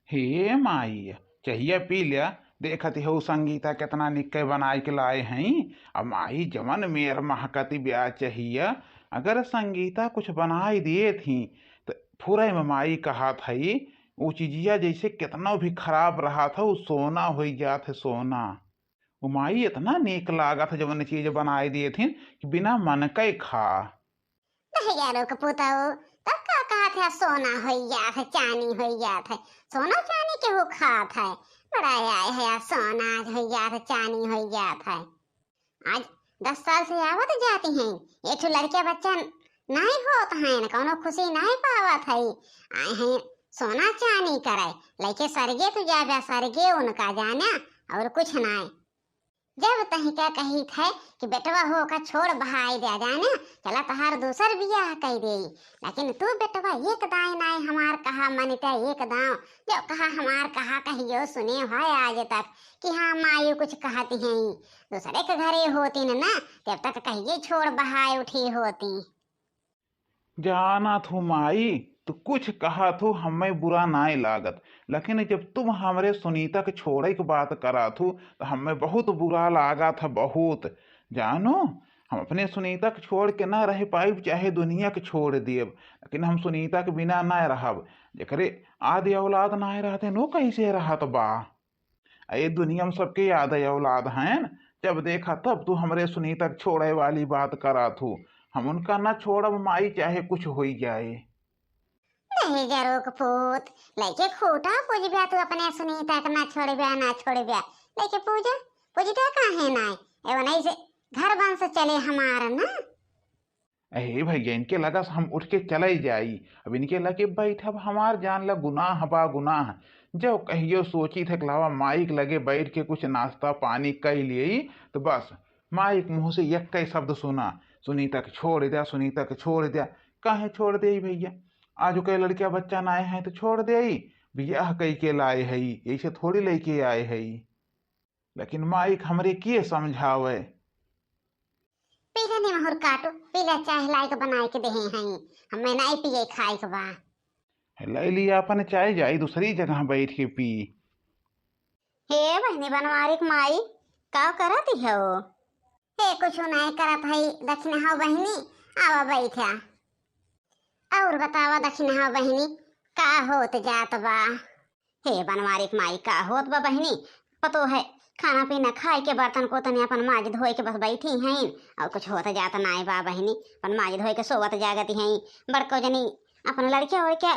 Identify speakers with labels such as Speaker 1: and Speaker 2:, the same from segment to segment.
Speaker 1: हे माई चाहिए पी लिया। देखती हो संगीता कितना निक्के बनाए के लाए हैं। अब माई जमन मेर महकती ब्याह चाहिए। अगर संगीता कुछ बनाई दिए थी तो फुरे में माई कहा थी वो चीजिया जैसे कितना भी खराब रहा था वो सोना हो जात है सोना। वो माई इतना नीक लागा था जब चीज बनाई दिए थी कि बिना मन के खा।
Speaker 2: यारो कपूताओ तब का कहा था सोना हो जात है चांदी हो जात है। सोना चांदी के हो खात है। बड़ा आया है यार सोना हो जात है चांदी हो जात है। आज 10 साल से आवत जाती हैं। एक ठो लड़के बच्चा नहीं होत है न कौनो खुशी नहीं पावत है। आए हैं सोना चांदी करे लेके सरगे तू जाबे सरगे उनका जाना और कुछ नहीं। जब तही क्या कही थे कि बेटवा हो का छोड़ बहाई दे जाने चला तहार दूसर बियाह कही दे। लेकिन तू बेटवा एक दाई नाई हमार कहा मनते एक दाव जो कहा हमार कहा कहियो सुने है आज तक कि हाँ मायू कुछ कहती हैं। दूसरे के घरे होती न तब तक कहिए छोड़ बहाई उठी होती।
Speaker 1: जाना थू माई तो कुछ कहा थू हमें बुरा नाई लागत। लेकिन जब तुम हमरे सुनीता के छोड़े की बात करा थू तो हमें बहुत बुरा लागा था बहुत। जानो हम अपने सुनीता के छोड़ के ना रह पाई चाहे दुनिया के छोड़ दिएब लेकिन हम सुनीता के बिना ना रहब। जकरे आदि औलाद ना रहते नो कैसे रहत बा। ये दुनिया में सबके आदि औलाद हैं। जब देखा तब तू हमरे सुनीता के छोड़े वाली बात करा थू। हम उनका ना छोड़ब माई चाहे कुछ हो जाए।
Speaker 2: नहीं जरो कपूत लेके खूटा पूज बिया तू अपने सुनीता के ना छोड़ बिया ना छोड़ बिया लेके पूजा पूजता काहे ना एवं नहीं से घर बन से चले हमारा ना।
Speaker 1: अरे भैया इनके लगा हम उठ के चले जाई। अब इनके लगे बैठब हमार जान ला गुनाह बा गुनाह। जब कहियो सोची थे लावा माइक लगे बैठ के कुछ नाश्ता पानी कई लिए तो बस माइक मुंह से एक कई शब्द सुना सुनीता के छोड़ दिया सुनीता के छोड़ दिया। काहे छोड़ दे भैया। आज कई लड़कियां बच्चा ना आए हैं तो छोड़ दे बियाह कई के लाए है ऐसे थोड़ी लेके आए है। लेकिन माइक हमरे किए समझावे।
Speaker 2: पीले ने महर काटो पीले चाय लाई के बनाए के देहे हैं हमें नहीं पिए खाए के बा।
Speaker 1: ले लिया अपन चाय जाई दूसरी जगह बैठ के पी।
Speaker 2: हे बहनी बनवारी के माई का करती है वो। हे कुछ नहीं करत है दक्षिण हाँ बहनी आवा बैठा और बतावा दक्षिण हाँ बहनी का होत जात बा। हे बनवारी के माई का होत बा बहनी पतो है खाना पीना खाए के बर्तन को तने अपन माज धोए के बस बैठी हैं और कुछ होता जाता ना बा बहनी अपन माज धोए के सोवत जागती हैं। बड़को जनी अपन लड़किया और क्या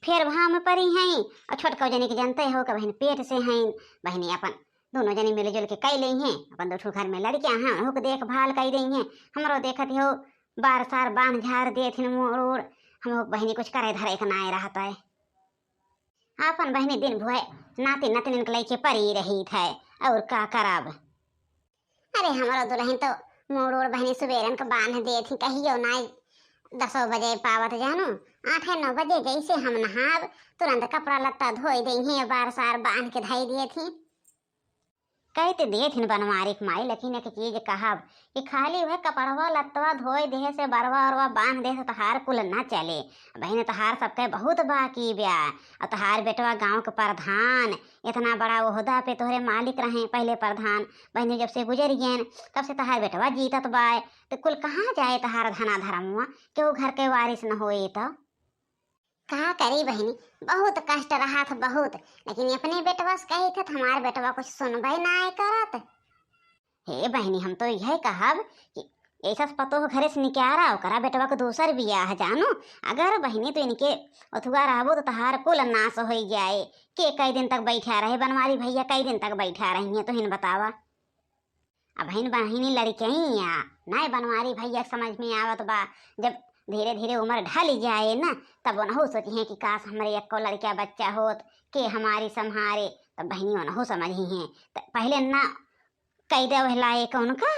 Speaker 2: फेर भाव में पड़ी हैं और छोटको जनी के जनते हो के बहन पेट से हैं बहनी अपन दोनों जनी मिलजुल के कई ली हैं अपन दो घर में लड़कियां हैं हो के देखभाल कई रही हैं। हमरो देखत हो बार सार बांध झाड़ दे थे मोड़ ओड़ हम बहनी कुछ करे धरे के ना रहता है। अपन बहनी दिन भुए नाती नतनी के लेके परी रही थे और का करब। अरे हमारा दुल्हन तो मोड़ ओड़ बहनी सुबेरन को बांध दे थी कहियो ना 10 बजे पावत जानू 8-9 बजे जैसे हम नहाब तुरंत कपड़ा लत्ता धोई देंगे बार सार बांध के धई दिए थी। कहते दिए थी बनवारी माई लेकिन एक चीज कहब कि खाली वह कपड़वा लत्तवा धोई दे से बरवा अरवा बांध दे से तहार कुल ना चले। बहन तहार सबके बहुत बाकी ब्याह और तहार बेटवा गांव के प्रधान इतना बड़ा ओहदा पे तोहरे मालिक रहे पहले प्रधान बहनी जब से गुजर गए तब से तहार बेटवा जीतत बाय तो कुल कहाँ जाए तहार धना धर्मुआ क्यों घर के वारिस न होए तो का करी बहनी बहुत कष्ट रहा था बहुत लेकिन अपने बेटवा से कही थे हमारे बेटवा कुछ सुनबे ना करत। हे बहनी हम तो यह कहब कि ऐसा पतो हो घरे से निकारा करा बेटवा को दूसर बियाह जानो अगर बहनी तो इनके अथुआ रहबो तो तहार कुल नाश हो जाए के कई दिन तक बैठा रहे बनवारी भैया कई दिन तक बैठा रही है तो हिन बतावा। अब बहन बहनी लड़कियां नहीं बनवारी भैया समझ में आवत बा जब धीरे धीरे उम्र ढल जाए ना तब उनहु सोची हैं कि काश हमारे एक को लड़का बच्चा होत के हमारी संहारे तब बहनी उनहु समझी हैं तो पहले ना कई दे लाए कौन का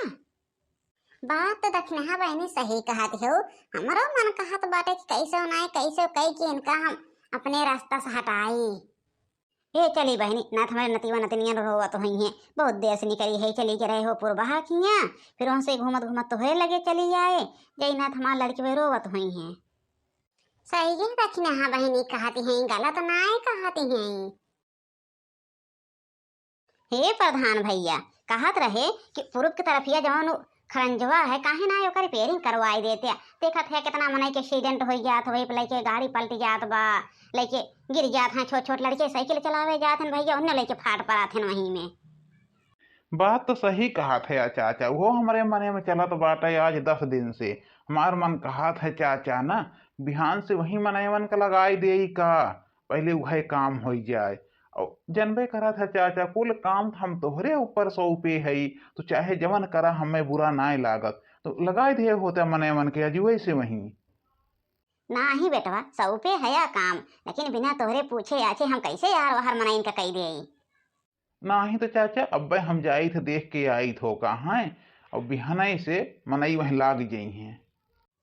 Speaker 2: बात तो दक्षिणा बहनी सही कहती हो। हमारो मन कहत बाटे कि कैसे उनाए कैसे कई के इनका हम अपने रास्ता से हटाई। ये चली बहनी नाथ हमारे नतीवा नतनिया रोवा तो हुई हैं बहुत देर से निकली है चली के रहे हो पूर्वा किया फिर वहाँ से घूमत घूमत तो होए लगे चली आए जय नाथ हमारे लड़की वे रोवत हुई हैं। सही है रखना। हाँ बहनी कहती हैं गलत ना है कहती हैं। हे प्रधान भैया कहत रहे कि पूर्व की तरफ ये जवन खरंजवा है काहे ना ओकर रिपेयरिंग करवाई देते। देखत है कितना मनई के एक्सीडेंट हो जात वही लइके गाड़ी पलट जात बा, लइके गिर जात हैं, छोट छोट लड़के साइकिल चलावे जात हैं भैया उन्हें लइके फाट पड़ात हैं वहीं में।
Speaker 1: बात तो सही कहा थे चाचा, वो हमारे मने में चलत बाटे आज 10 दिन से। हमार मन कहा था चाचा ना बिहान से वही मनैवन का लगाई दे का, पहले वह काम हो जाए। और जनबे करा था चाचा कुल काम हम तोहरे ऊपर सौंपे है, तो चाहे जवन करा हमें बुरा ना लागत, तो लगाई दिए होता मनैवन के अजुए से वहीं।
Speaker 2: ना ही बेटवा सौपे है या काम, लेकिन बिना तोहरे पूछे आछे हम कैसे यार बाहर मनाइन का कही दे।
Speaker 1: ना ही तो चाचा अब हम जाई थे देख के आई थो कहाँ है, और बिहान से मनई वहीं लाग गई हैं।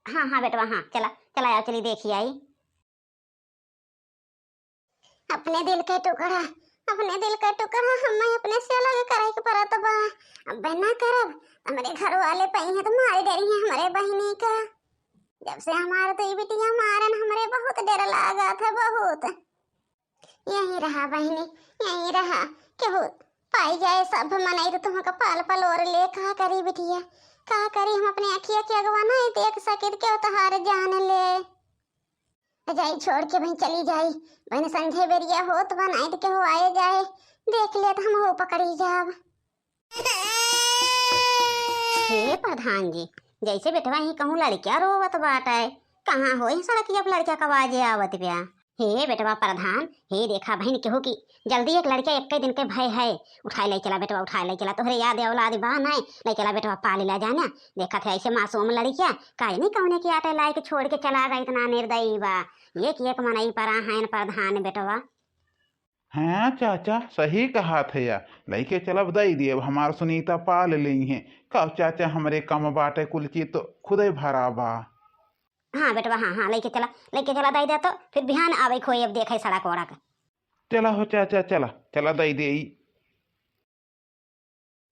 Speaker 2: हाँ हाँ बेटवा हाँ चला चला आओ चली देखी आई। अपने दिल का टुकड़ा अपने दिल का टुकड़ा हमें अपने से अलग कराई के परत बा। अब ना करब हमारे घर वाले पई हैं तो मारे डरी हैं हमारे बहनी का। जब से हमारे तो ये बिटिया मारन हमारे बहुत डर लगा था बहुत। यही रहा बहनी यही रहा केहू पाई जाए सब मनाई तो तुमका पाल पाल और ले कहा करी बिटिया कहा करी। हम अपने अखिया के अगवा नहीं देख सके क्यों तहार जान ले जाई छोड़ के भाई चली जाई। बहन संझे बेरिया हो तो बनाई तो केहू आए जाए देख ले तो हम हो पकड़ी जाब। हे प्रधान जी जैसे बेटवा ही कहूँ लड़किया रोवत बाटे कहाँ हो सड़क अब लड़किया का आवाज आवत प्या। हे बेटवा प्रधान हे देखा बहन केहू की जल्दी एक लड़का एक दिन के भय है उठाए ले चला बेटवा उठाए ले चला तोहरे याद औलाद बा नहीं ले चला बेटवा पाली ला जाना। देखा थे ऐसे मासूम लड़किया काहे नहीं कहने की आटे लाए के छोड़ के चला गई इतना निर्दयी बा। एक मनई परा है प्रधान बेटवा।
Speaker 1: हाँ चाचा सही कहा थे या लइके चलब दई दिए हमार सुनीता पाल ली हैं। कब चाचा हमरे कम बाटे कुल चीज तो खुदे भरा बा।
Speaker 2: हाँ बेटवा हाँ हाँ लेके चला दई दे तो फिर बिहान आवे खोई अब देखे सड़क वड़क।
Speaker 1: चला हो चाचा चला चला दई दे।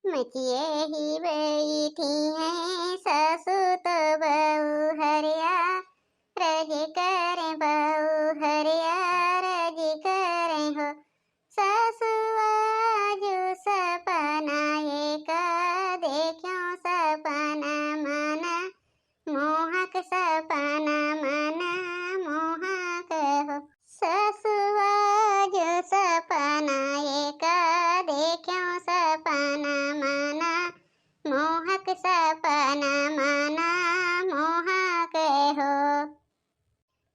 Speaker 2: मचिए ही बैठी है सासु तो बहू हरिया रज करे बहू हरिया रज करे हो सासु आजू सपना एक देखो सपना मना मोहक सपना मना मोहक हो सासु आजू सपना एक देखो सपना मना मोहक सपना मना मोहक हो।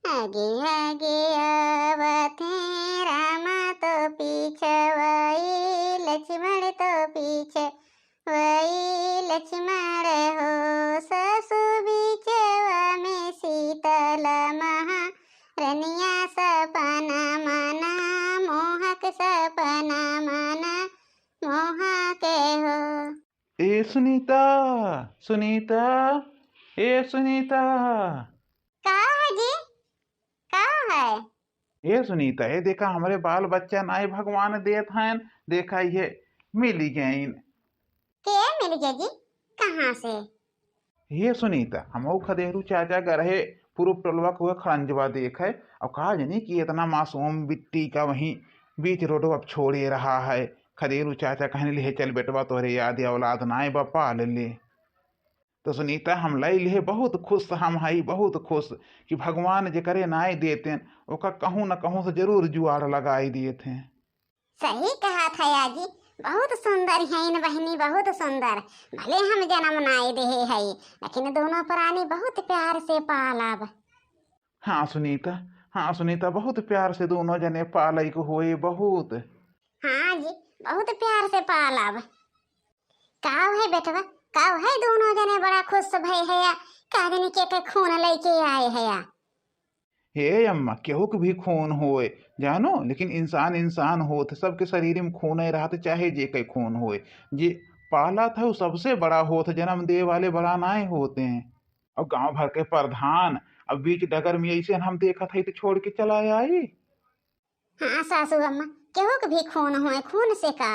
Speaker 2: आगे आगे आवते रामा तो पीछे वही लक्ष्मण तो पीछे वही लक्ष्मण हो ससु बीचवा में शीतल महा रनिया सपना मना मोहक सपना मना मोहक हो।
Speaker 1: ए सुनीता सुनीता ए सुनीता
Speaker 2: का है जी का है।
Speaker 1: ए सुनीता ए देखा हमारे बाल बच्चा नाय भगवान देत हैं। देखा ये मिली गई
Speaker 2: के मिल गया जी कहाँ से।
Speaker 1: ये सुनीता हम खदेरू चाचा गरहे पूर्व टोलवा को खरंजवा देख है और कहा जनी कि इतना मासूम बिट्टी का वहीं बीच रोडो अब छोड़े रहा है। खदेरू चाचा कहने लिए चल बेटवा तोहरे याद औलाद नाय बपा ले। तो सुनीता हम लई लिए बहुत खुश हम हई बहुत खुश कि भगवान जे करे नाय देते ओका कहूँ न कहूँ से जरूर जुआर लगाई दिए थे।
Speaker 2: सही कहा था याजी बहुत सुंदर है इन बहनी बहुत सुंदर भले हम जन्म नाय दे है लेकिन दोनों प्राणी बहुत प्यार से पालब।
Speaker 1: हाँ सुनीता बहुत प्यार से दोनों जने पालई को हुए बहुत।
Speaker 2: हाँ जी बहुत प्यार से पालब। काव है बेटवा काव है दोनों जने बड़ा खुश भय है या काजनी के खून लेके आए है या।
Speaker 1: हे अम्मा केहू के भी खून होए जानो लेकिन इंसान इंसान होत सबके शरीर में खून ही रहते चाहे जे के खून होए। जे पाला था वो सबसे बड़ा होत जन्म दे वाले बड़ा नाए होते हैं। और गांव भर के प्रधान अब बीच डगर में ऐसे हम देखा था तो छोड़ के चला आई।
Speaker 2: हाँ सासू अम्मा केहू के भी खून होए खून से का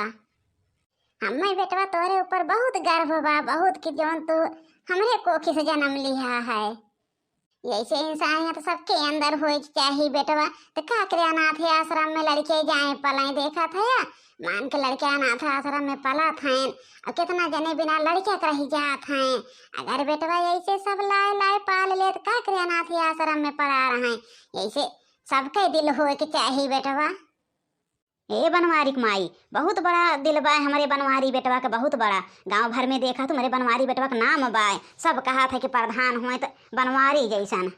Speaker 2: हमें बेटवा तोरे ऊपर बहुत गर्व बा बहुत कि जौन तू हमरे कोखी से जन्म लिया है। ऐसे इंसानियत सबके अंदर होए के चाहिए बेटवा। तो का करे अनाथ आश्रम में लड़के जाए पलाए देखा था या मान के लड़के अनाथ आश्रम में पला थे और कितना जने बिना लड़के के रह जात हैं। अगर बेटवा ऐसे सब लाए लाए पाल ले तो का करे अनाथ आश्रम में पड़ा रहे। ऐसे सबके दिल होए के चाहिए बेटवा। ए बनवारी के माई बहुत बड़ा दिल बा हमारे बनवारी बेटवा का, बहुत बड़ा। गांव भर में देखा तो मेरे बनवारी बेटवा का नाम बा। सब कहा था कि प्रधान हुए तो बनवारी जैसन।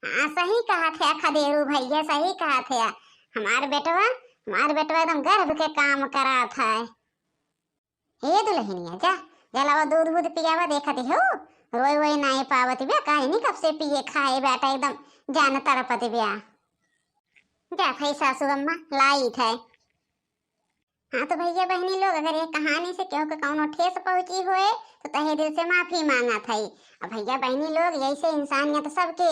Speaker 2: हाँ सही कहा थे खदेरू भैया, सही कहा थे। हमार बेटवा एकदम गर्व के काम करा था। हे दुल्हनिया जा जलावा दूध दूध पियावा देखा थी हो रोई वोई नहीं पावती ब्या काहे नहीं कब से पिए खाए बेटा एकदम जान तड़पती ब्या। जा भाई सासू अम्मा लाई थे। हाँ तो भैया बहनी लोग अगर ये कहानी से केहू के कौनो ठेस पहुंची हुए तो तहे दिल से माफी मांगा थई। अब भैया बहनी लोग ऐसे इंसानियत सबके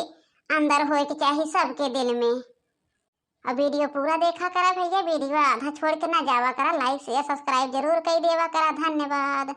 Speaker 2: अंदर होए के चाहिए, सबके दिल में। अब वीडियो पूरा देखा करा भैया, वीडियो आधा छोड़ के ना जावा करा। लाइक शेयर सब्सक्राइब जरूर कर देवा करा। धन्यवाद।